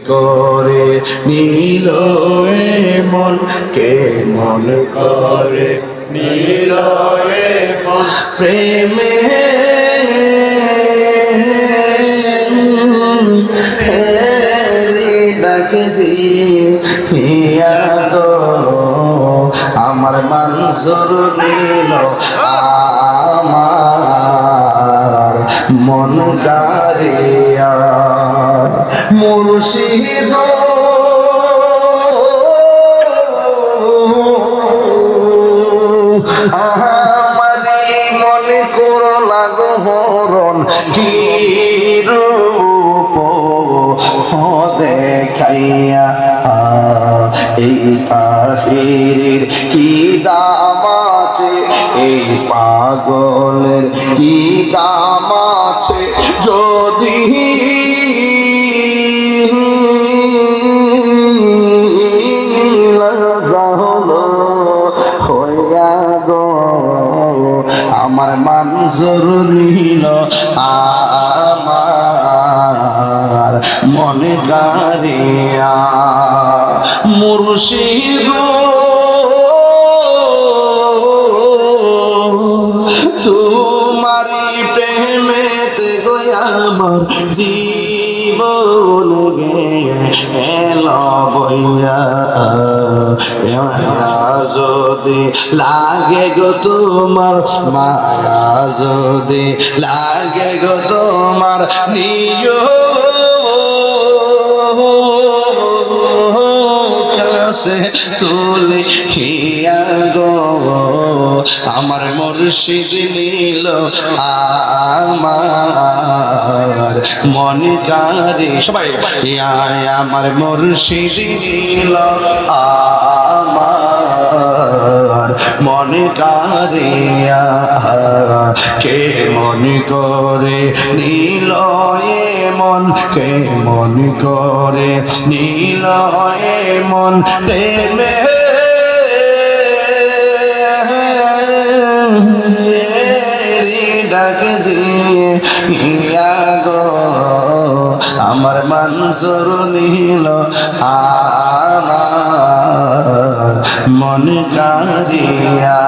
করে নীল মন কে মন করে নীল মন প্রেমে ডাক দিয়া গো আমার মনসুর নীল আমার মন কারিয়া মুর্শিদ আমারি মনে করো লাগো হরণ কি রূপ দেখাইয়া এই আখির কি দাম আছে এই পাগলের কি দাম আছে যদি আমার মনসুর নীল আমার মনে কারিয়া মুর্শিদ তোমারি প্রেমেতে গো আমার জীবন গেল বইয়া যদি লাগে গো তোমার মায়া যদি লাগে গো তোমার নিয় কাছে তুলে হিয়া গো আমার মুর্শিদ নীল আমার মন কারে সবাই আমার মুর্শিদ নীল আমার মন কারিয়া কে মন করে নীল মন কে মন করে নীল মন প্রেমে ডাক দিয়ে গো আমার মনসুর নীল আমার মন কারিয়া।